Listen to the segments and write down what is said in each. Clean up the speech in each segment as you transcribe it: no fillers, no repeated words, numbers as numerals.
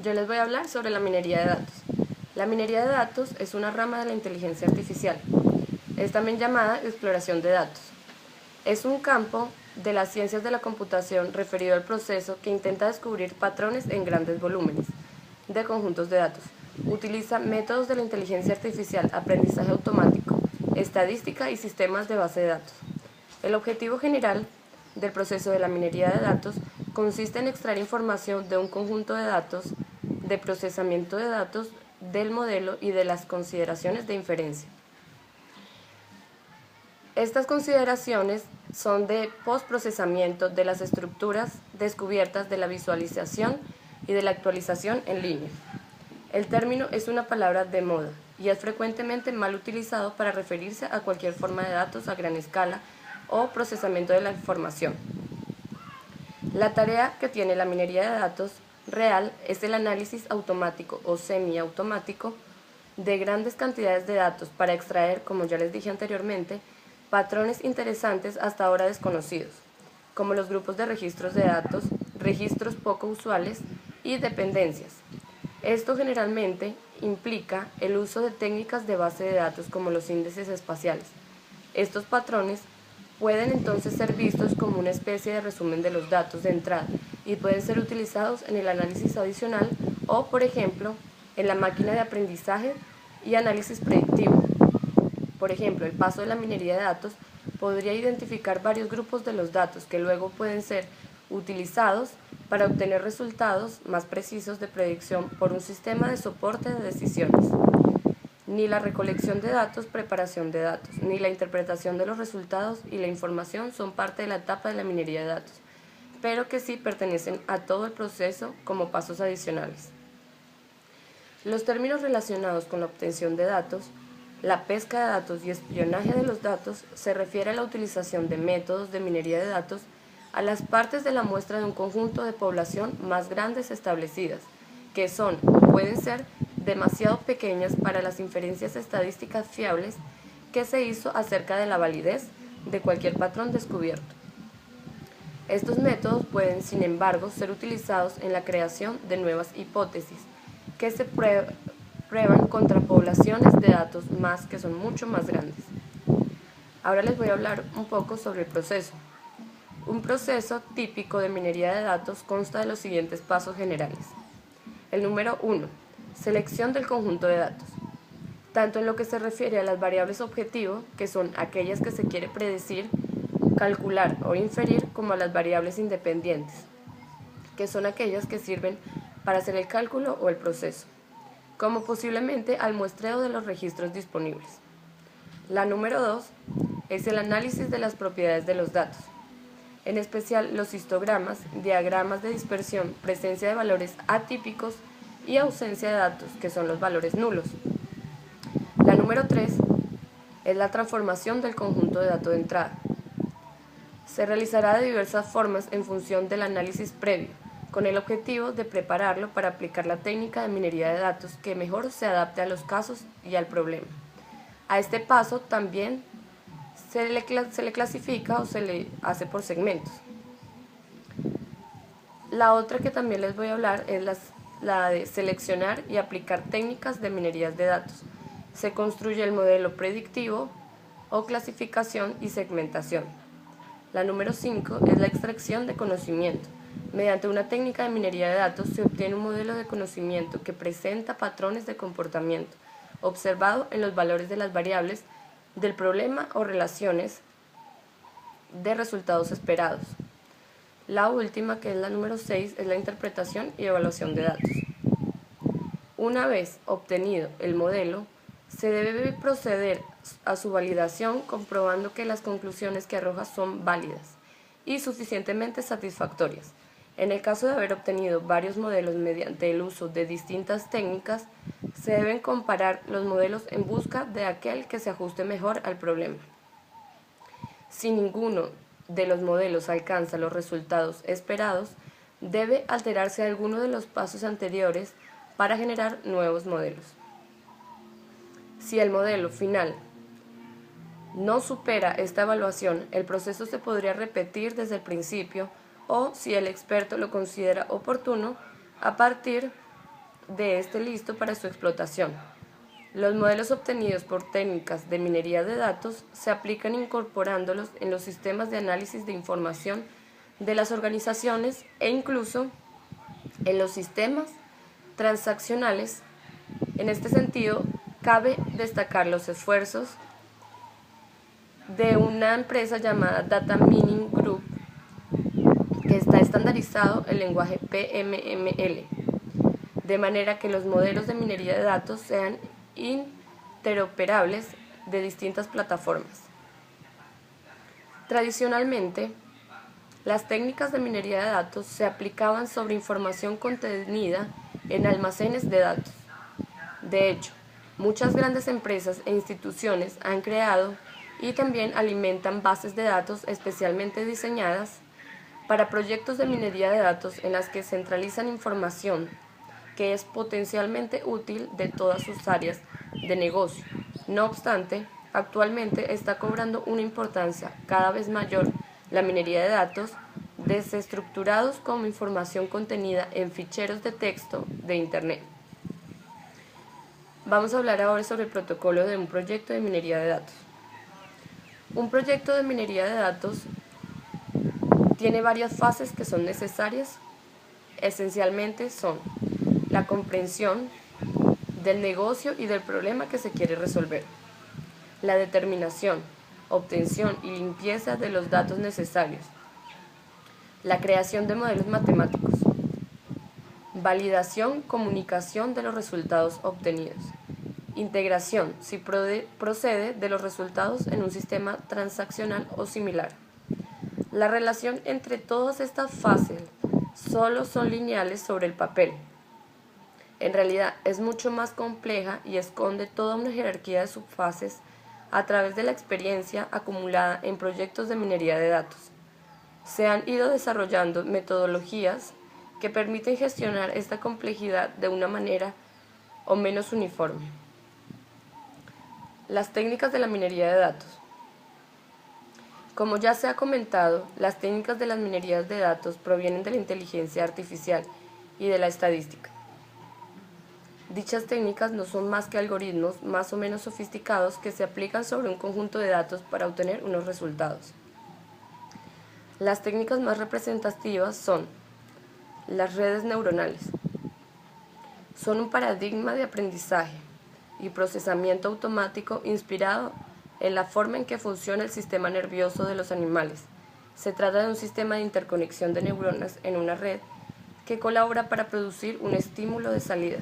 Yo les voy a hablar sobre la minería de datos. La minería de datos es una rama de la inteligencia artificial. Es también llamada exploración de datos. Es un campo de las ciencias de la computación referido al proceso que intenta descubrir patrones en grandes volúmenes de conjuntos de datos. Utiliza métodos de la inteligencia artificial, aprendizaje automático, estadística y sistemas de base de datos. El objetivo general del proceso de la minería de datos consiste en extraer información de un conjunto de datos, de procesamiento de datos, del modelo y de las consideraciones de inferencia. Estas consideraciones son de postprocesamiento de las estructuras descubiertas, de la visualización y de la actualización en línea. El término es una palabra de moda y es frecuentemente mal utilizado para referirse a cualquier forma de datos a gran escala o procesamiento de la información. La tarea que tiene la minería de datos real es el análisis automático o semiautomático de grandes cantidades de datos para extraer, como ya les dije anteriormente, patrones interesantes hasta ahora desconocidos, como los grupos de registros de datos, registros poco usuales y dependencias. Esto generalmente implica el uso de técnicas de base de datos como los índices espaciales. Estos patrones pueden entonces ser vistos como una especie de resumen de los datos de entrada y pueden ser utilizados en el análisis adicional o, por ejemplo, en la máquina de aprendizaje y análisis predictivo. Por ejemplo, el paso de la minería de datos podría identificar varios grupos de los datos que luego pueden ser utilizados para obtener resultados más precisos de predicción por un sistema de soporte de decisiones. Ni la recolección de datos, preparación de datos, ni la interpretación de los resultados y la información son parte de la etapa de la minería de datos, pero que sí pertenecen a todo el proceso como pasos adicionales. Los términos relacionados con la obtención de datos, la pesca de datos y espionaje de los datos se refiere a la utilización de métodos de minería de datos a las partes de la muestra de un conjunto de población más grandes establecidas, que son o pueden ser demasiado pequeñas para las inferencias estadísticas fiables que se hizo acerca de la validez de cualquier patrón descubierto. Estos métodos pueden, sin embargo, ser utilizados en la creación de nuevas hipótesis que se prueban contra poblaciones de datos que son mucho más grandes. Ahora les voy a hablar un poco sobre el proceso. Un proceso típico de minería de datos consta de los siguientes pasos generales. El número 1. Selección del conjunto de datos. Tanto en lo que se refiere a las variables objetivo, que son aquellas que se quiere predecir, calcular o inferir, como a las variables independientes, que son aquellas que sirven para hacer el cálculo o el proceso, como posiblemente al muestreo de los registros disponibles. La número 2 es el análisis de las propiedades de los datos, en especial los histogramas, diagramas de dispersión, presencia de valores atípicos y ausencia de datos, que son los valores nulos. La número 3 es la transformación del conjunto de datos de entrada. Se realizará de diversas formas en función del análisis previo, con el objetivo de prepararlo para aplicar la técnica de minería de datos que mejor se adapte a los casos y al problema. A este paso también se le clasifica o se le hace por segmentos. La otra que también les voy a hablar es la de seleccionar y aplicar técnicas de minería de datos. Se construye el modelo predictivo o clasificación y segmentación. La número 5 es la extracción de conocimiento. Mediante una técnica de minería de datos se obtiene un modelo de conocimiento que presenta patrones de comportamiento observado en los valores de las variables del problema o relaciones de resultados esperados. La última, que es la número 6, es la interpretación y evaluación de datos. Una vez obtenido el modelo, se debe proceder a su validación comprobando que las conclusiones que arroja son válidas y suficientemente satisfactorias. En el caso de haber obtenido varios modelos mediante el uso de distintas técnicas, se deben comparar los modelos en busca de aquel que se ajuste mejor al problema. Si ninguno de los modelos alcanza los resultados esperados, debe alterarse alguno de los pasos anteriores para generar nuevos modelos. Si el modelo final no supera esta evaluación, el proceso se podría repetir desde el principio o, si el experto lo considera oportuno, a partir de este listo para su explotación. Los modelos obtenidos por técnicas de minería de datos se aplican incorporándolos en los sistemas de análisis de información de las organizaciones e incluso en los sistemas transaccionales. En este sentido, cabe destacar los esfuerzos de una empresa llamada Data Mining Group, que está estandarizado el lenguaje PMML, de manera que los modelos de minería de datos sean interoperables de distintas plataformas. Tradicionalmente, las técnicas de minería de datos se aplicaban sobre información contenida en almacenes de datos. De hecho, muchas grandes empresas e instituciones han creado y también alimentan bases de datos especialmente diseñadas para proyectos de minería de datos en las que centralizan información que es potencialmente útil de todas sus áreas de negocio. No obstante, actualmente está cobrando una importancia cada vez mayor la minería de datos desestructurados como información contenida en ficheros de texto de Internet. Vamos a hablar ahora sobre el protocolo de un proyecto de minería de datos. Un proyecto de minería de datos tiene varias fases que son necesarias. Esencialmente son la comprensión del negocio y del problema que se quiere resolver, la determinación, obtención y limpieza de los datos necesarios, la creación de modelos matemáticos, validación, comunicación de los resultados obtenidos, integración, si procede de los resultados en un sistema transaccional o similar. La relación entre todas estas fases solo son lineales sobre el papel. En realidad es mucho más compleja y esconde toda una jerarquía de subfases a través de la experiencia acumulada en proyectos de minería de datos. Se han ido desarrollando metodologías que permiten gestionar esta complejidad de una manera o menos uniforme. Las técnicas de la minería de datos. Como ya se ha comentado, las técnicas de las minerías de datos provienen de la inteligencia artificial y de la estadística. Dichas técnicas no son más que algoritmos más o menos sofisticados que se aplican sobre un conjunto de datos para obtener unos resultados. Las técnicas más representativas son las redes neuronales. Son un paradigma de aprendizaje y procesamiento automático inspirado en la forma en que funciona el sistema nervioso de los animales. Se trata de un sistema de interconexión de neuronas en una red que colabora para producir un estímulo de salida.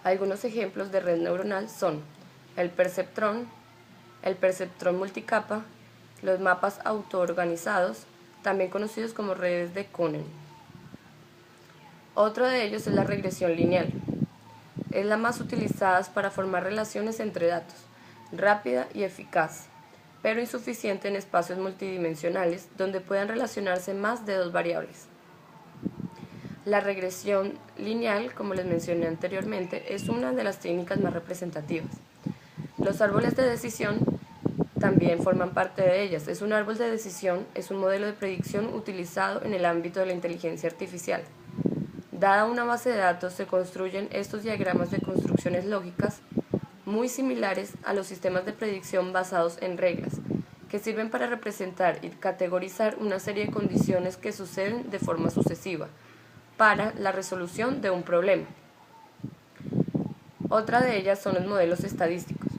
Algunos ejemplos de red neuronal son el perceptrón multicapa, los mapas autoorganizados, también conocidos como redes de Cohen. Otro de ellos es la regresión lineal. Es la más utilizada para formar relaciones entre datos, rápida y eficaz, pero insuficiente en espacios multidimensionales donde puedan relacionarse más de dos variables. La regresión lineal, como les mencioné anteriormente, es una de las técnicas más representativas. Los árboles de decisión también forman parte de ellas. Un árbol de decisión es un modelo de predicción utilizado en el ámbito de la inteligencia artificial. Dada una base de datos, se construyen estos diagramas de construcciones lógicas muy similares a los sistemas de predicción basados en reglas, que sirven para representar y categorizar una serie de condiciones que suceden de forma sucesiva para la resolución de un problema. Otra de ellas son los modelos estadísticos.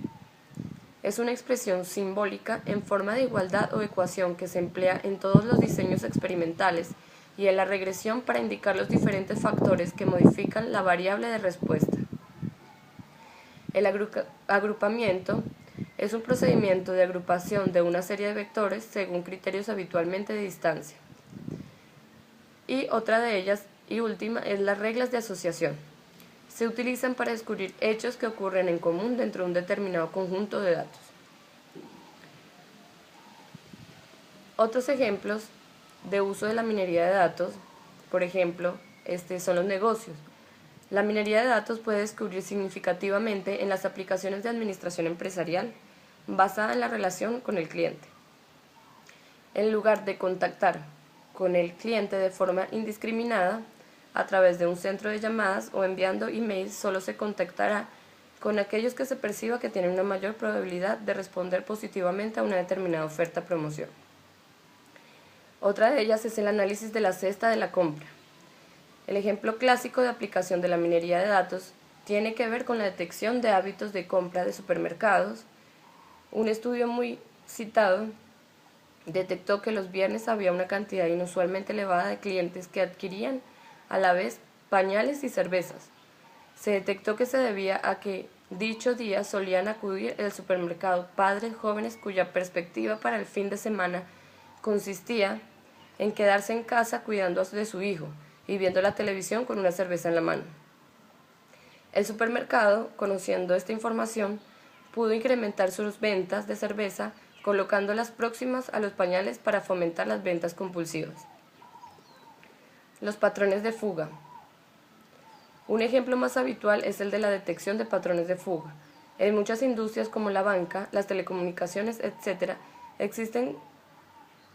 Es una expresión simbólica en forma de igualdad o ecuación que se emplea en todos los diseños experimentales y en la regresión para indicar los diferentes factores que modifican la variable de respuesta. El agrupamiento es un procedimiento de agrupación de una serie de vectores según criterios habitualmente de distancia. Y otra de ellas y última es las reglas de asociación. Se utilizan para descubrir hechos que ocurren en común dentro de un determinado conjunto de datos. Otros ejemplos de uso de la minería de datos, por ejemplo, son los negocios. La minería de datos puede descubrir significativamente en las aplicaciones de administración empresarial basada en la relación con el cliente. En lugar de contactar con el cliente de forma indiscriminada, a través de un centro de llamadas o enviando emails, solo se contactará con aquellos que se perciba que tienen una mayor probabilidad de responder positivamente a una determinada oferta o promoción. Otra de ellas es el análisis de la cesta de la compra. El ejemplo clásico de aplicación de la minería de datos tiene que ver con la detección de hábitos de compra de supermercados. Un estudio muy citado detectó que los viernes había una cantidad inusualmente elevada de clientes que adquirían a la vez pañales y cervezas. Se detectó que se debía a que dicho día solían acudir al supermercado padres jóvenes cuya perspectiva para el fin de semana consistía en quedarse en casa cuidando de su hijo y viendo la televisión con una cerveza en la mano. El supermercado, conociendo esta información, pudo incrementar sus ventas de cerveza colocándolas próximas a los pañales para fomentar las ventas compulsivas. Los patrones de fuga. Un ejemplo más habitual es el de la detección de patrones de fuga. En muchas industrias como la banca, las telecomunicaciones, etc., existen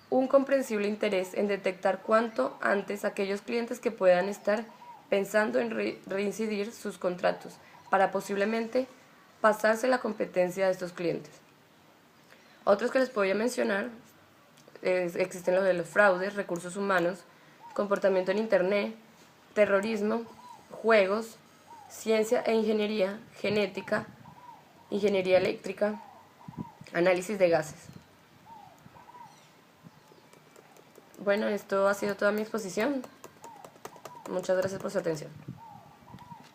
un comprensible interés en detectar cuanto antes aquellos clientes que puedan estar pensando en reincidir sus contratos para posiblemente pasarse la competencia de estos clientes. Otros que les voy a mencionar existen los de los fraudes, recursos humanos, comportamiento en Internet, terrorismo, juegos, ciencia e ingeniería, genética, ingeniería eléctrica, análisis de gases. Bueno, esto ha sido toda mi exposición. Muchas gracias por su atención.